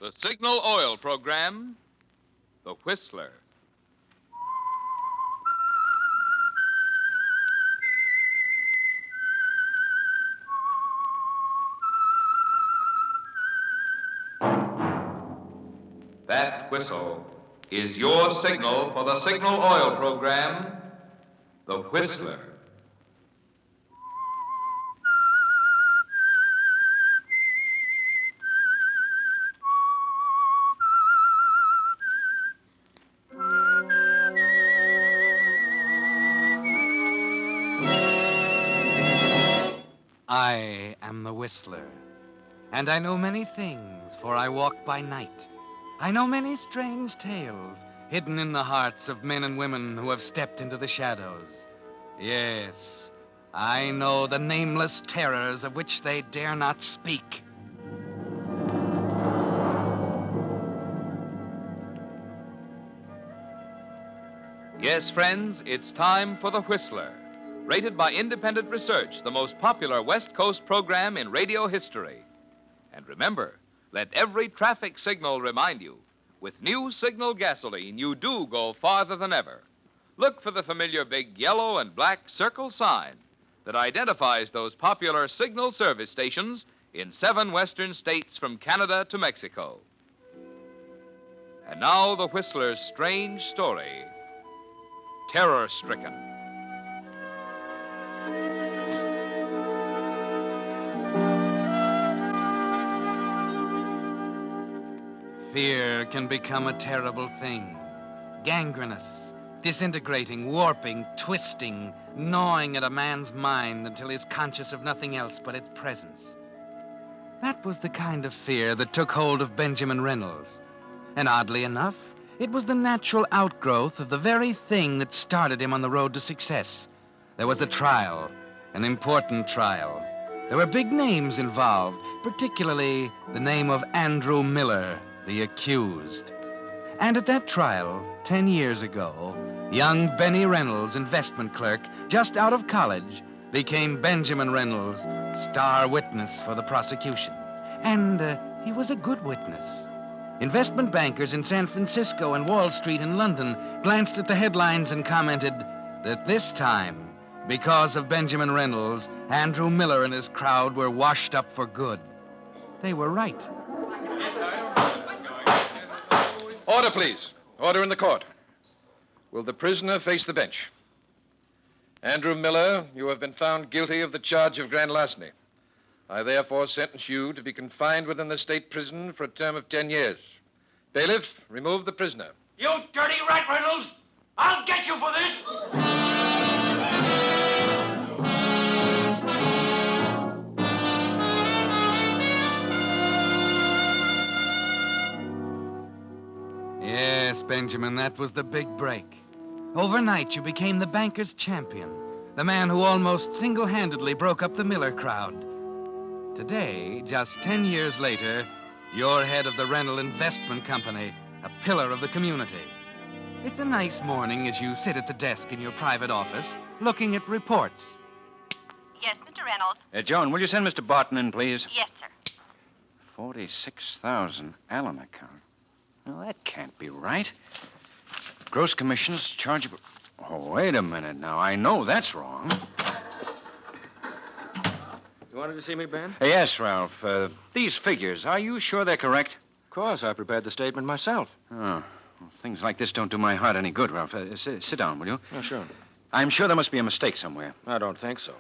The Signal Oil Program, The Whistler. That whistle is your signal for the Signal Oil Program, The Whistler. I am the Whistler, and I know many things, for I walk by night. I know many strange tales hidden in the hearts of men and women who have stepped into the shadows. Yes, I know the nameless terrors of which they dare not speak. Yes, friends, it's time for The Whistler. Rated by independent research, the most popular West Coast program in radio history. And remember, let every traffic signal remind you, with new Signal gasoline, you do go farther than ever. Look for the familiar big yellow and black circle sign that identifies those popular Signal service stations in 7 western states from Canada to Mexico. And now the Whistler's strange story, Terror Stricken. Fear can become a terrible thing. Gangrenous, disintegrating, warping, twisting, gnawing at a man's mind until he's conscious of nothing else but its presence. That was the kind of fear that took hold of Benjamin Reynolds. And oddly enough, it was the natural outgrowth of the very thing that started him on the road to success. There was a trial, an important trial. There were big names involved, particularly the name of Andrew Miller, the accused. And at that trial, 10 years ago, young Benny Reynolds, investment clerk, just out of college, became Benjamin Reynolds, star witness for the prosecution. And he was a good witness. Investment bankers in San Francisco and Wall Street in London glanced at the headlines and commented that this time, because of Benjamin Reynolds, Andrew Miller and his crowd were washed up for good. They were right. Order, please. Order in the court. Will the prisoner face the bench? Andrew Miller, you have been found guilty of the charge of grand larceny. I therefore sentence you to be confined within the state prison for a term of 10 years. Bailiff, remove the prisoner. You dirty rat, Reynolds! I'll get you for this! Yes, Benjamin, that was the big break. Overnight, you became the banker's champion, the man who almost single-handedly broke up the Miller crowd. Today, just 10 years later, you're head of the Reynolds Investment Company, a pillar of the community. It's a nice morning as you sit at the desk in your private office, looking at reports. Yes, Mr. Reynolds. Joan, will you send Mr. Barton in, please? Yes, sir. 46,000 Allen account. Well, that can't be right. Gross commissions chargeable. Oh, wait a minute now. I know that's wrong. You wanted to see me, Ben? Yes, Ralph. These figures, are you sure they're correct? Of course. I prepared the statement myself. Oh, well, things like this don't do my heart any good, Ralph. Sit down, will you? Oh, sure. I'm sure there must be a mistake somewhere. I don't think so.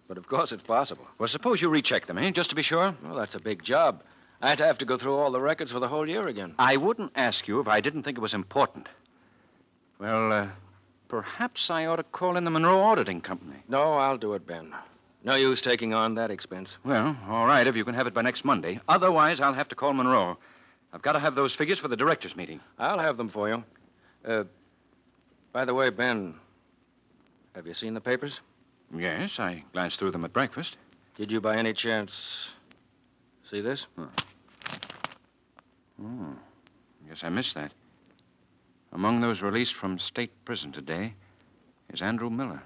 But of course it's possible. Well, suppose you recheck them, just to be sure? Well, that's a big job. I'd have to go through all the records for the whole year again. I wouldn't ask you if I didn't think it was important. Well, perhaps I ought to call in the Monroe Auditing Company. No, I'll do it, Ben. No use taking on that expense. Well, all right, if you can have it by next Monday. Otherwise, I'll have to call Monroe. I've got to have those figures for the directors' meeting. I'll have them for you. By the way, Ben, have you seen the papers? Yes, I glanced through them at breakfast. Did you by any chance see this? Oh, guess I missed that. Among those released from state prison today is Andrew Miller,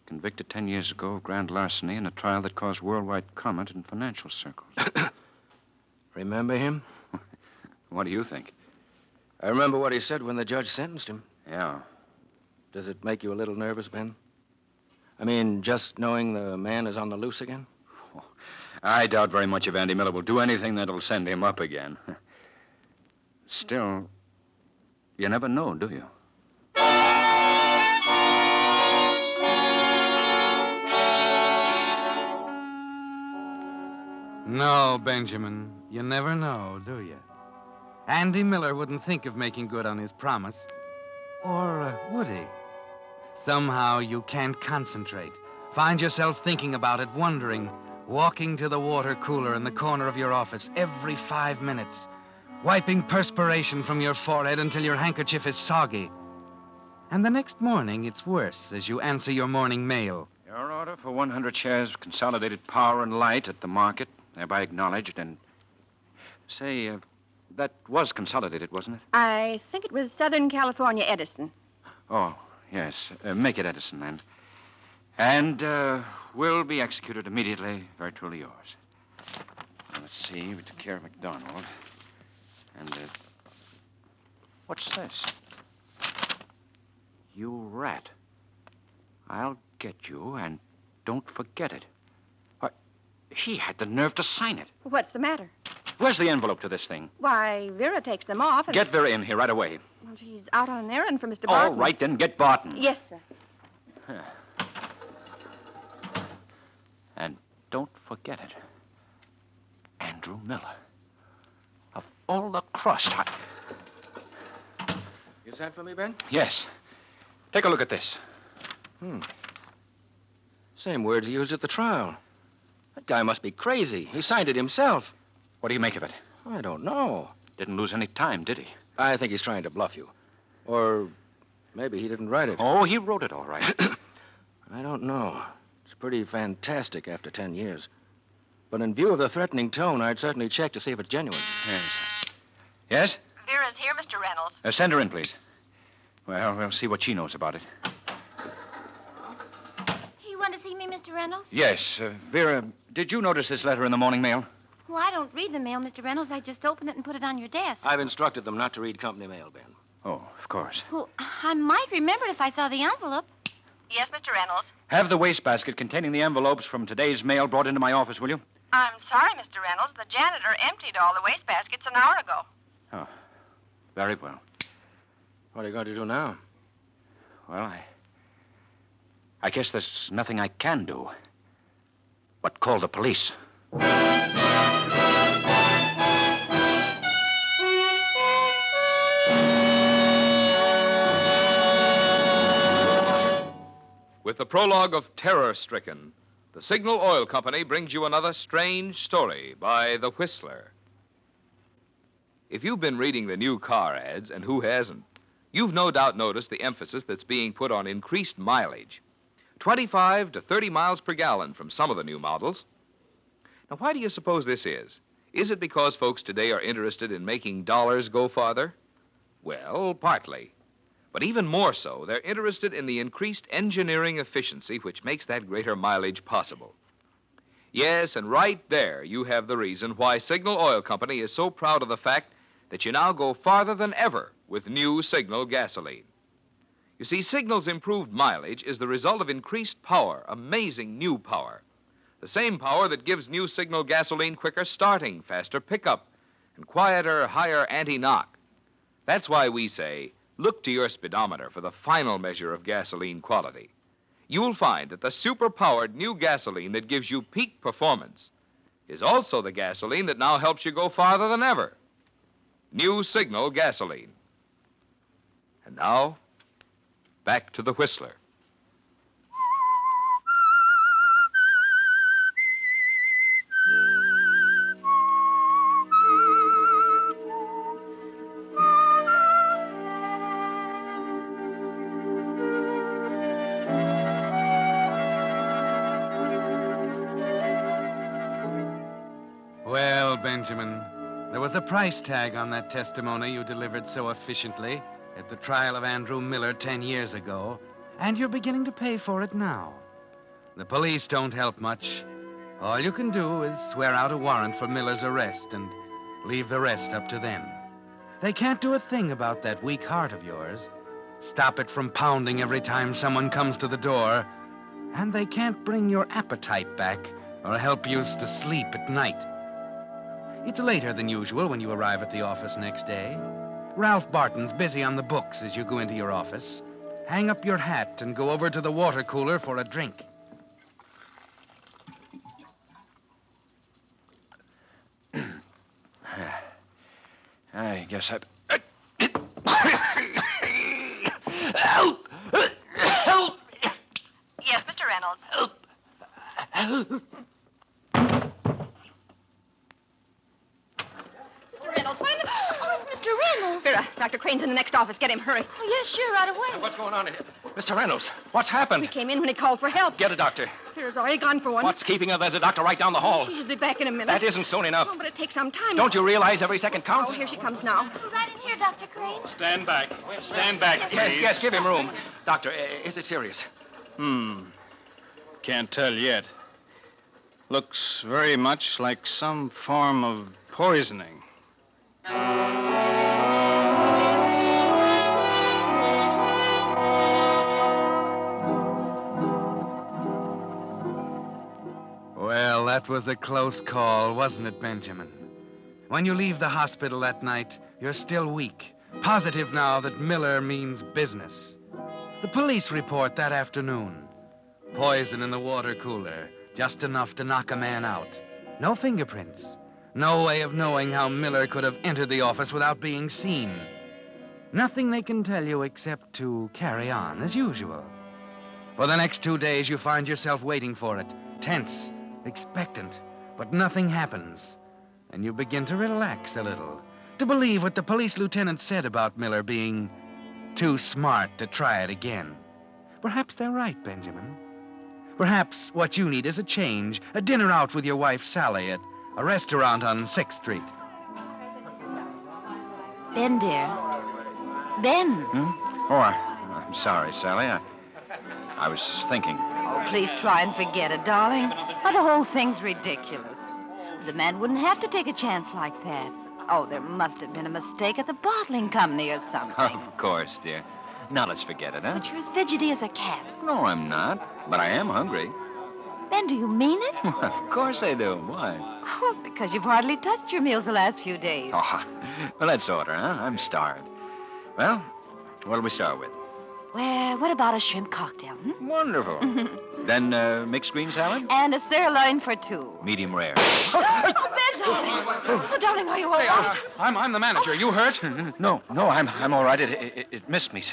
convicted 10 years ago of grand larceny in a trial that caused worldwide comment in financial circles. Remember him? What do you think? I remember what he said when the judge sentenced him. Yeah. Does it make you a little nervous, Ben? I mean, just knowing the man is on the loose again? I doubt very much if Andy Miller will do anything that'll send him up again. Still, you never know, do you? No, Benjamin. You never know, do you? Andy Miller wouldn't think of making good on his promise. Or would he? Somehow you can't concentrate. Find yourself thinking about it, wondering, walking to the water cooler in the corner of your office every 5 minutes, wiping perspiration from your forehead until your handkerchief is soggy. And the next morning, it's worse as you answer your morning mail. Your order for 100 shares of Consolidated Power and Light at the market, thereby acknowledged, and... Say, that was Consolidated, wasn't it? I think it was Southern California Edison. Oh, yes. Make it Edison, then. And will be executed immediately. Very truly yours. Now, let's see. We took care of McDonald. And, what's this? You rat. I'll get you, and don't forget it. Why, he had the nerve to sign it. What's the matter? Where's the envelope to this thing? Why, Vera takes them off and... Get Vera in here right away. Well, she's out on an errand for Mr. Barton. All right, then get Barton. Yes, sir. And don't forget it. Andrew Miller. Of all the crust, Is that for me, Ben? Yes. Take a look at this. Same words he used at the trial. That guy must be crazy. He signed it himself. What do you make of it? I don't know. Didn't lose any time, did he? I think he's trying to bluff you. Or maybe he didn't write it. Oh, he wrote it all right. I don't know. It's pretty fantastic after 10 years. But in view of the threatening tone, I'd certainly check to see if it's genuine. Yes. Yes? Vera's here, Mr. Reynolds. Send her in, please. Well, we'll see what she knows about it. You want to see me, Mr. Reynolds? Yes. Vera, did you notice this letter in the morning mail? Well, I don't read the mail, Mr. Reynolds. I just open it and put it on your desk. I've instructed them not to read company mail, Ben. Oh, of course. Well, I might remember it if I saw the envelope. Yes, Mr. Reynolds. Have the wastebasket containing the envelopes from today's mail brought into my office, will you? I'm sorry, Mr. Reynolds. The janitor emptied all the wastebaskets an hour ago. Oh, very well. What are you going to do now? Well, I guess there's nothing I can do but call the police. With the prologue of Terror Stricken, the Signal Oil Company brings you another strange story by The Whistler. If you've been reading the new car ads, and who hasn't, you've no doubt noticed the emphasis that's being put on increased mileage. 25 to 30 miles per gallon from some of the new models. Now, why do you suppose this is? Is it because folks today are interested in making dollars go farther? Well, partly. But even more so, they're interested in the increased engineering efficiency which makes that greater mileage possible. Yes, and right there you have the reason why Signal Oil Company is so proud of the fact that you now go farther than ever with new Signal gasoline. You see, Signal's improved mileage is the result of increased power, amazing new power. The same power that gives new Signal gasoline quicker starting, faster pickup, and quieter, higher anti-knock. That's why we say, look to your speedometer for the final measure of gasoline quality. You'll find that the super-powered new gasoline that gives you peak performance is also the gasoline that now helps you go farther than ever. New Signal gasoline. And now, back to the Whistler. Well, Benjamin, there was a price tag on that testimony you delivered so efficiently at the trial of Andrew Miller 10 years ago, and you're beginning to pay for it now. The police don't help much. All you can do is swear out a warrant for Miller's arrest and leave the rest up to them. They can't do a thing about that weak heart of yours. Stop it from pounding every time someone comes to the door. And they can't bring your appetite back or help you to sleep at night. It's later than usual when you arrive at the office next day. Ralph Barton's busy on the books as you go into your office. Hang up your hat and go over to the water cooler for a drink. I guess I... Help! Help! Yes, Mr. Reynolds. Help! Mr. Reynolds, why the... Oh, Mr. Reynolds. Vera, Dr. Crane's in the next office. Get him, hurry. Oh, yes, sure, right away. What's going on here? Mr. Reynolds, what's happened? We came in when he called for help. Get a doctor. Vera's already gone for one. What's keeping her? There's a doctor right down the hall. She should be back in a minute. That isn't soon enough. Oh, but it takes some time. Don't you realize every second counts? Oh, here she comes now. Oh, right in here, Dr. Crane. Stand back. Stand back, please. Yes, give him room. Doctor, is it serious? Can't tell yet. Looks very much like some form of poisoning. Well, that was a close call, wasn't it, Benjamin? When you leave the hospital that night, you're still weak. Positive now that Miller means business. The police report that afternoon. Poison in the water cooler, just enough to knock a man out. No fingerprints. No way of knowing how Miller could have entered the office without being seen. Nothing they can tell you except to carry on as usual. For the next 2 days, you find yourself waiting for it, tense, expectant, but nothing happens. And you begin to relax a little, to believe what the police lieutenant said about Miller being too smart to try it again. Perhaps they're right, Benjamin. Perhaps what you need is a change, a dinner out with your wife, Sally, at a restaurant on 6th Street. Ben, dear. Ben. Oh, I'm sorry, Sally. I was thinking. Oh, please try and forget it, darling. Oh, the whole thing's ridiculous. The man wouldn't have to take a chance like that. Oh, there must have been a mistake at the bottling company or something. Of course, dear. Now let's forget it, huh? But you're as fidgety as a cat. No, I'm not. But I am hungry. Ben, do you mean it? Of course I do. Why? Oh, because you've hardly touched your meals the last few days. Oh, well, let's order, huh? I'm starved. Well, what'll we start with? Well, what about a shrimp cocktail, Wonderful. Then mixed green salad? And a sirloin for two. Medium rare. Oh, Ben, darling. Oh, darling, are you all right? I'm the manager. You hurt? No, I'm all right. It missed me.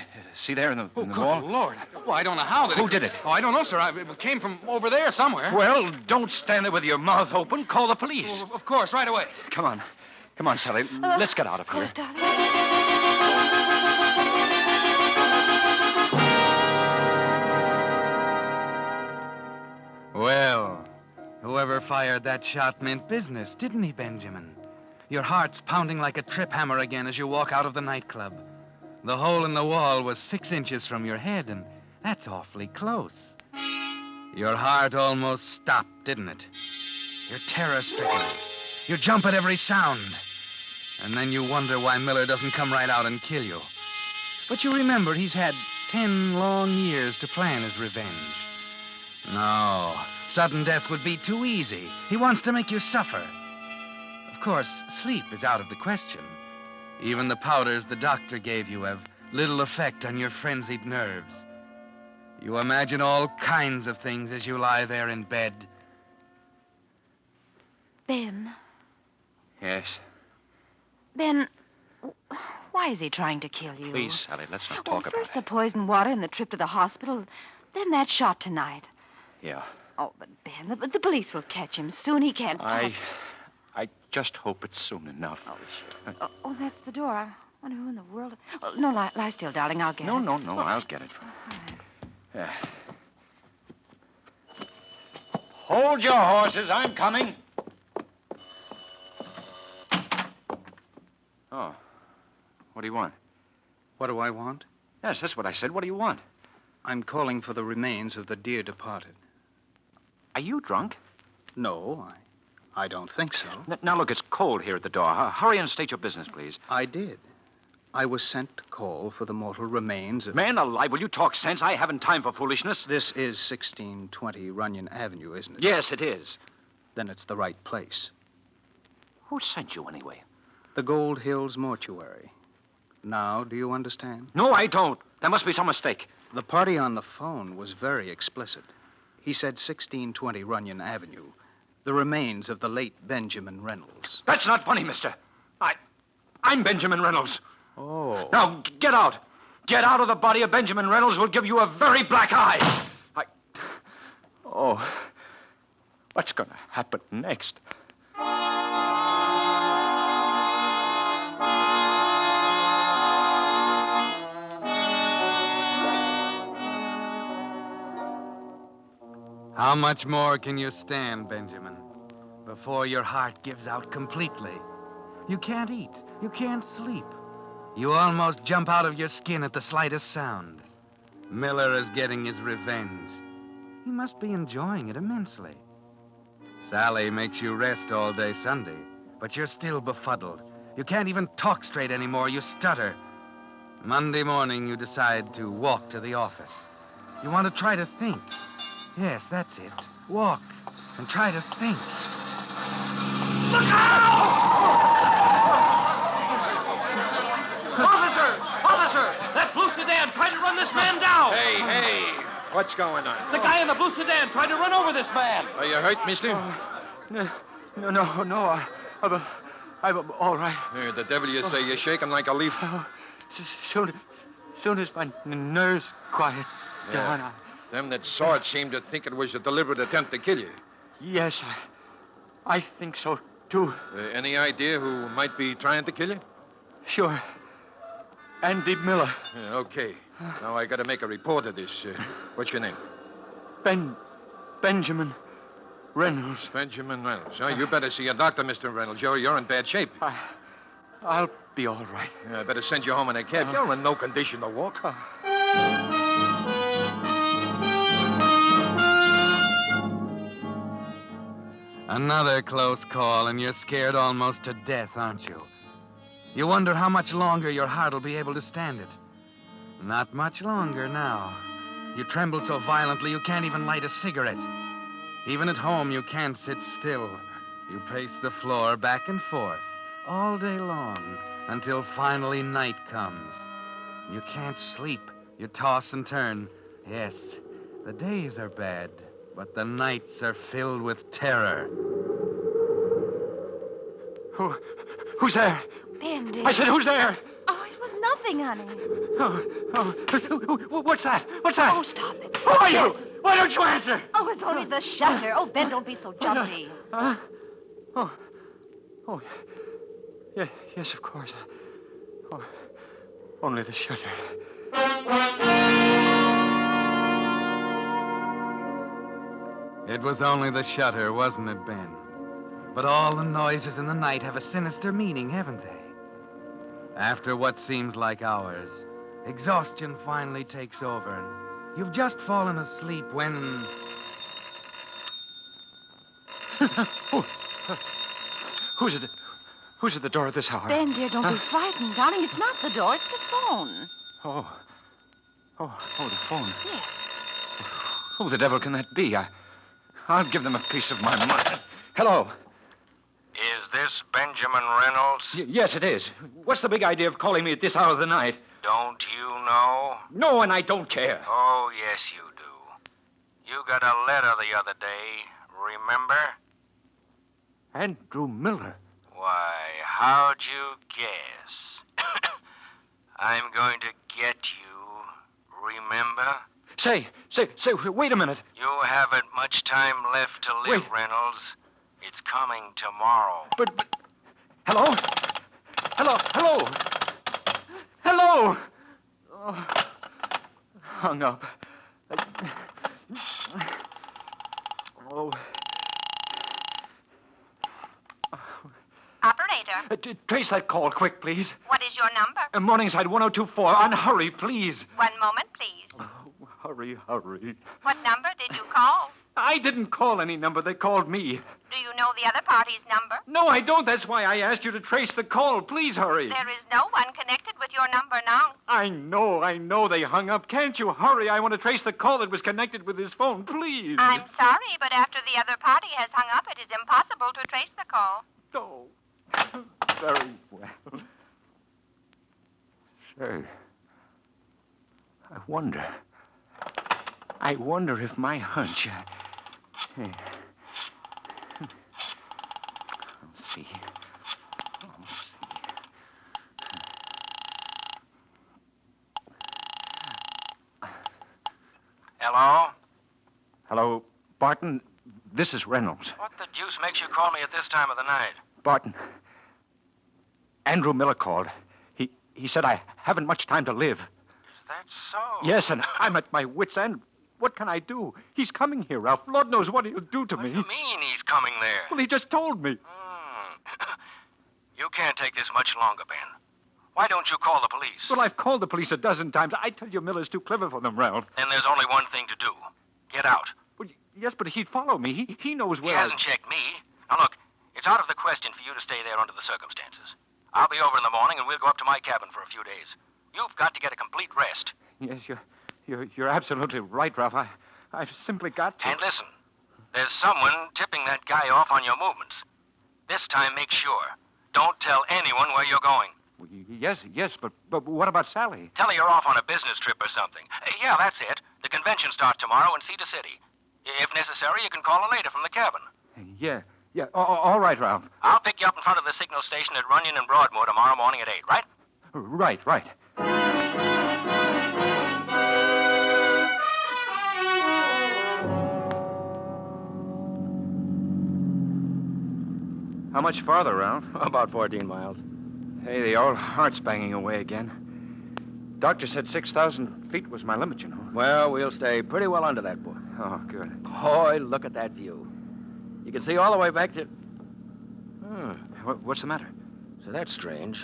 See there in the wall? Good Lord. Well, I don't know how Who did it? Oh, I don't know, sir. It came from over there somewhere. Well, don't stand there with your mouth open. Call the police. Well, of course, right away. Come on, Sally. Let's get out of Of here. course, darling. Well, whoever fired that shot meant business, didn't he, Benjamin? Your heart's pounding like a trip hammer again as you walk out of the nightclub. The hole in the wall was 6 inches from your head, and that's awfully close. Your heart almost stopped, didn't it? You're terror-stricken. You jump at every sound. And then you wonder why Miller doesn't come right out and kill you. But you remember he's had 10 long years to plan his revenge. No, sudden death would be too easy. He wants to make you suffer. Of course, sleep is out of the question. Even the powders the doctor gave you have little effect on your frenzied nerves. You imagine all kinds of things as you lie there in bed. Ben. Yes. Ben, why is he trying to kill you? Please, Sally, let's not Well, talk about first it. the poisoned water and the trip to the hospital, then that shot tonight. Yeah. Oh, but Ben, the police will catch him soon. He can't. I just hope it's soon enough. Oh, that's the door. I wonder who in the world. Oh, no, lie still, darling. I'll get No, it. no, I'll get it. Yeah. Hold your horses. I'm coming. Oh. What do you want? What do I want? Yes, that's what I said. What do you want? I'm calling for the remains of the dear departed. Are you drunk? No, I don't think so. Now, look, it's cold here at the door. Hurry and state your business, please. I did. I was sent to call for the mortal remains of... Man alive, will you talk sense? I haven't time for foolishness. This is 1620 Runyon Avenue, isn't it? Yes, it is. Then it's the right place. Who sent you anyway? The Gold Hills Mortuary. Now, do you understand? No, I don't. There must be some mistake. The party on the phone was very explicit. He said 1620 Runyon Avenue. The remains of the late Benjamin Reynolds. That's not funny, mister. I'm Benjamin Reynolds. Oh. Now, get out. Get out, or the body of Benjamin Reynolds will give you a very black eye. Oh. What's going to happen next? How much more can you stand, Benjamin, before your heart gives out completely? You can't eat. You can't sleep. You almost jump out of your skin at the slightest sound. Miller is getting his revenge. He must be enjoying it immensely. Sally makes you rest all day Sunday, but you're still befuddled. You can't even talk straight anymore. You stutter. Monday morning, you decide to walk to the office. You want to try to think. Yes, that's it. Walk and try to think. Look out! Officer! That blue sedan tried to run this man down! Hey! What's going on? The guy in the blue sedan tried to run over this man! Are you hurt, mister? No. I'm all right. The devil you say. You're shaking like a leaf. Soon as my nerves quiet down, Them that saw it seemed to think it was a deliberate attempt to kill you. Yes, I think so, too. Any idea who might be trying to kill you? Sure. Andy Miller. Okay. Now I got to make a report of this. What's your name? Benjamin Reynolds. Benjamin Reynolds. You better see a doctor, Mr. Reynolds. You're in bad shape. I'll be all right. I better send you home in a cab. You're in no condition to walk. Another close call, and you're scared almost to death, aren't you? You wonder how much longer your heart will be able to stand it. Not much longer now. You tremble so violently you can't even light a cigarette. Even at home, you can't sit still. You pace the floor back and forth all day long until finally night comes. You can't sleep. You toss and turn. Yes, the days are bad, but the nights are filled with terror. Who's there? Bendy. I said, who's there? Oh, it was nothing, honey. What's that? What's that? Oh, stop it. Who are you? Why don't you answer? Oh, it's only the shutter. Oh, Ben, don't be so jumpy. Yes, of course. Only the shutter. It was only the shutter, wasn't it, Ben? But all the noises in the night have a sinister meaning, haven't they? After what seems like hours, exhaustion finally takes over, and you've just fallen asleep when... Who's at the door at this hour? Ben, dear, don't be frightened, darling. It's not the door, it's the phone. Oh, the phone. Yes. Who the devil can that be? I'll give them a piece of my mind. Hello. Is this Benjamin Reynolds? Yes, it is. What's the big idea of calling me at this hour of the night? Don't you know? No, and I don't care. Oh, yes, you do. You got a letter the other day, remember? Andrew Miller. Why, how'd you guess? I'm going to get you, remember? Say, wait a minute. You haven't much time left to live, Wait. Reynolds. It's coming tomorrow. But, hello? Oh, hung up. Oh. Operator. Trace that call quick, please. What is your number? Morningside 1024. On hurry, please. 1 moment, please. Oh, hurry. What number did you call? I didn't call any number. They called me. Do you know the other party's number? No, I don't. That's why I asked you to trace the call. Please hurry. There is no one connected with your number now. I know. They hung up. Can't you hurry? I want to trace the call that was connected with his phone, please. I'm sorry, but after the other party has hung up, it is impossible to trace the call. Oh, very well. Say, I wonder if my hunch... Let's see. Hello? Hello, Barton. This is Reynolds. What the deuce makes you call me at this time of the night? Barton. Andrew Miller called. He said I haven't much time to live. Is that so? Yes, and I'm at my wit's end. What can I do? He's coming here, Ralph. Lord knows what he'll do to me. What do you mean he's coming there? Well, he just told me. You can't take this much longer, Ben. Why don't you call the police? Well, I've called the police a dozen times. I tell you, Miller's too clever for them, Ralph. Then there's only one thing to do. Get out. Well, yes, but he'd follow me. He knows where He hasn't checked me. Now, look, it's out of the question for you to stay there under the circumstances. I'll be over in the morning, and we'll go up to my cabin for a few days. You've got to get a complete rest. Yes, you're absolutely right, Ralph. I've simply got to. And listen, there's someone tipping that guy off on your movements. This time, make sure. Don't tell anyone where you're going. Well, yes, but what about Sally? Tell her you're off on a business trip or something. Yeah, that's it. The convention starts tomorrow in Cedar City. If necessary, you can call her later from the cabin. Yeah. All right, Ralph. I'll pick you up in front of the signal station at Runyon and Broadmoor tomorrow morning at 8, right? Right. How much farther, Ralph? About 14 miles. Hey, the old heart's banging away again. Doctor said 6,000 feet was my limit, you know. Well, we'll stay pretty well under that, boy. Oh, good. Boy, look at that view. You can see all the way back to... What's the matter? So that's strange.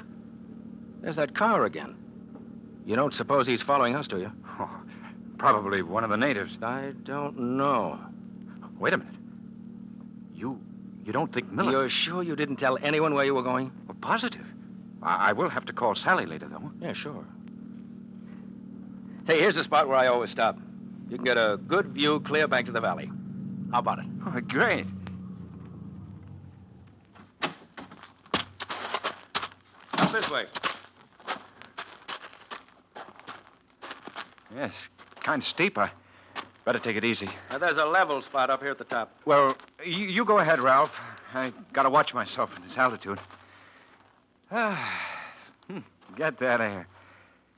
There's that car again. You don't suppose he's following us, do you? Oh, probably one of the natives. I don't know. Wait a minute. You don't think Miller... You're sure you didn't tell anyone where you were going? Well, positive. I will have to call Sally later, though. Yeah, sure. Hey, here's the spot where I always stop. You can get a good view clear back to the valley. How about it? Oh, great. Up this way. Yes, kind of steep. I better take it easy. Now, there's a level spot up here at the top. Well, you go ahead, Ralph. I gotta watch myself at this altitude. Get that air.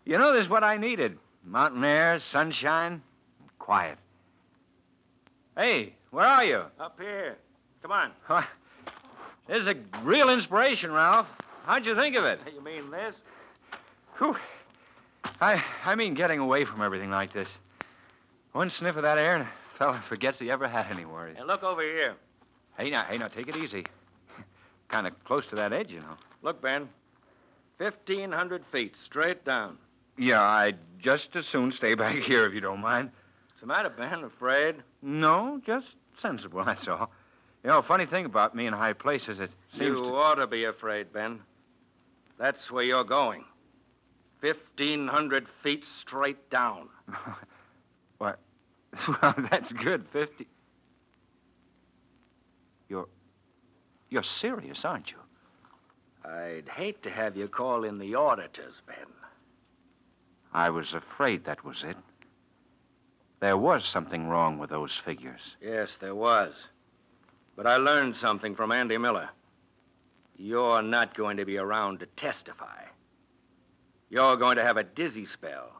You know, this is what I needed. Mountain air, sunshine, quiet. Hey, where are you? Up here. Come on. This is a real inspiration, Ralph. How'd you think of it? You mean this? Whew. I mean getting away from everything like this. One sniff of that air and a fella forgets he ever had any worries. And look over here. Hey, now, take it easy. Kind of close to that edge, you know. Look, Ben. 1,500 feet, straight down. Yeah, I'd just as soon stay back here if you don't mind. What's the matter, Ben? Afraid? No, just sensible, that's all. You know, funny thing about me in high places, it seems You ought to be afraid, Ben. That's where you're going. 1,500 feet straight down. What? Well, that's good. 50. You're serious, aren't you? I'd hate to have you call in the auditors, Ben. I was afraid that was it. There was something wrong with those figures. Yes, there was. But I learned something from Andy Miller. You're not going to be around to testify. You're going to have a dizzy spell.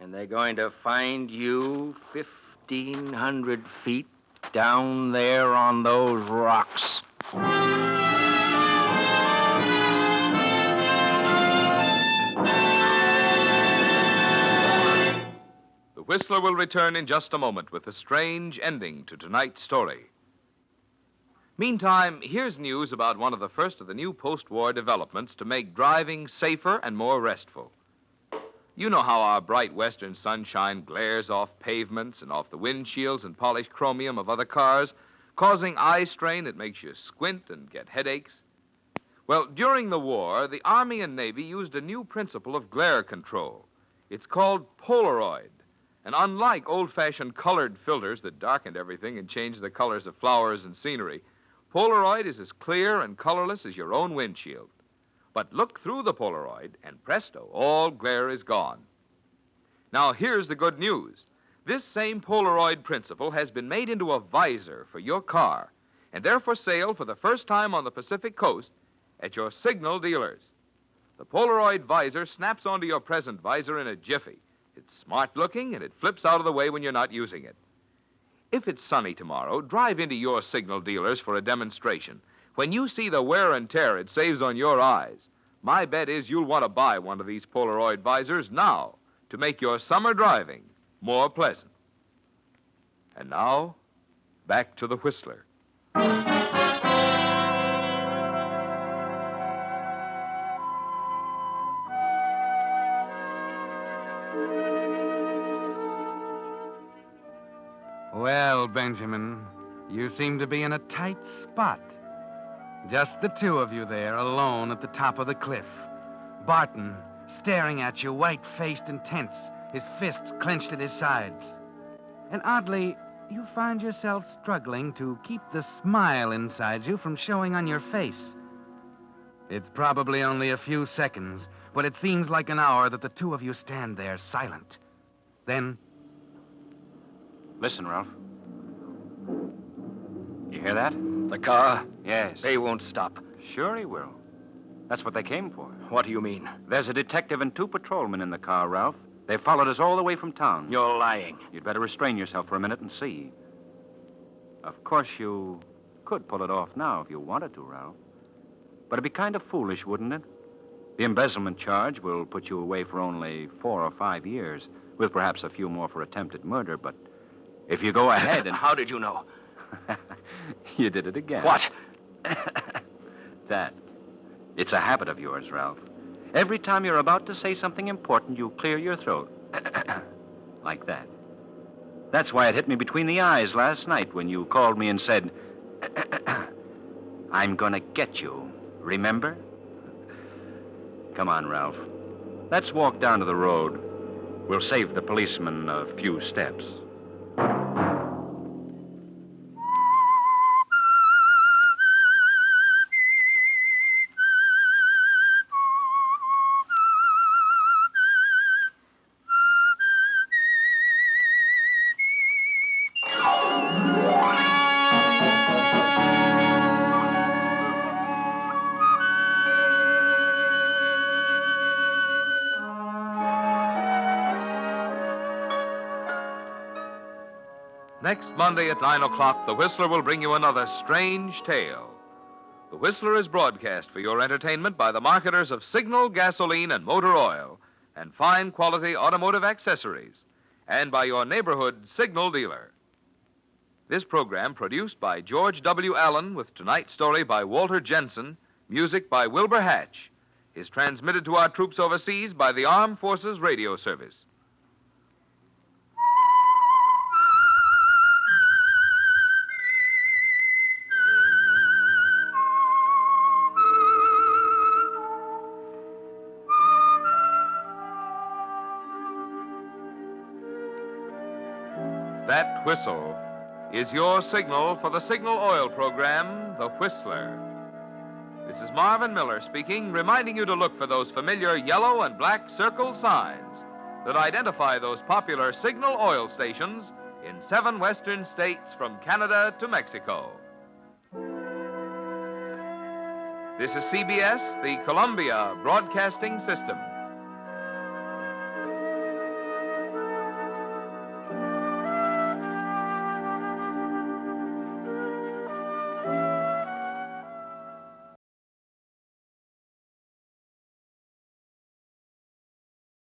And they're going to find you 1,500 feet down there on those rocks. The Whistler will return in just a moment with a strange ending to tonight's story. Meantime, here's news about one of the first of the new post-war developments to make driving safer and more restful. You know how our bright western sunshine glares off pavements and off the windshields and polished chromium of other cars, causing eye strain that makes you squint and get headaches? Well, during the war, the Army and Navy used a new principle of glare control. It's called Polaroid. And unlike old-fashioned colored filters that darkened everything and changed the colors of flowers and scenery, Polaroid is as clear and colorless as your own windshield. But look through the Polaroid, and presto, all glare is gone. Now, here's the good news. This same Polaroid principle has been made into a visor for your car, and they're for sale for the first time on the Pacific Coast at your Signal dealers. The Polaroid visor snaps onto your present visor in a jiffy. It's smart-looking, and it flips out of the way when you're not using it. If it's sunny tomorrow, drive into your Signal dealers for a demonstration. When you see the wear and tear it saves on your eyes, my bet is you'll want to buy one of these Polaroid visors now to make your summer driving more pleasant. And now, back to the Whistler. Well, Benjamin, you seem to be in a tight spot. Just the two of you there, alone at the top of the cliff. Barton, staring at you, white-faced and tense, his fists clenched at his sides. And oddly, you find yourself struggling to keep the smile inside you from showing on your face. It's probably only a few seconds, but it seems like an hour that the two of you stand there silent. Then... Listen, Ralph. You hear that? The car? Yes. They won't stop. Sure he will. That's what they came for. What do you mean? There's a detective and 2 patrolmen in the car, Ralph. They followed us all the way from town. You're lying. You'd better restrain yourself for a minute and see. Of course, you could pull it off now if you wanted to, Ralph. But it'd be kind of foolish, wouldn't it? The embezzlement charge will put you away for only 4 or 5 years, with perhaps a few more for attempted murder, but if you go ahead and... How did you know? You did it again. What? That. It's a habit of yours, Ralph. Every time you're about to say something important, you clear your throat. Like that. That's why it hit me between the eyes last night when you called me and said, I'm gonna get you. Remember? Come on, Ralph. Let's walk down to the road. We'll save the policeman a few steps. Next Monday at 9 o'clock, The Whistler will bring you another strange tale. The Whistler is broadcast for your entertainment by the marketers of Signal gasoline and motor oil and fine quality automotive accessories, and by your neighborhood Signal dealer. This program, produced by George W. Allen with tonight's story by Walter Jensen, music by Wilbur Hatch, is transmitted to our troops overseas by the Armed Forces Radio Service. That whistle is your signal for the Signal Oil program, The Whistler. This is Marvin Miller speaking, reminding you to look for those familiar yellow and black circle signs that identify those popular Signal oil stations in 7 western states from Canada to Mexico. This is CBS, the Columbia Broadcasting System.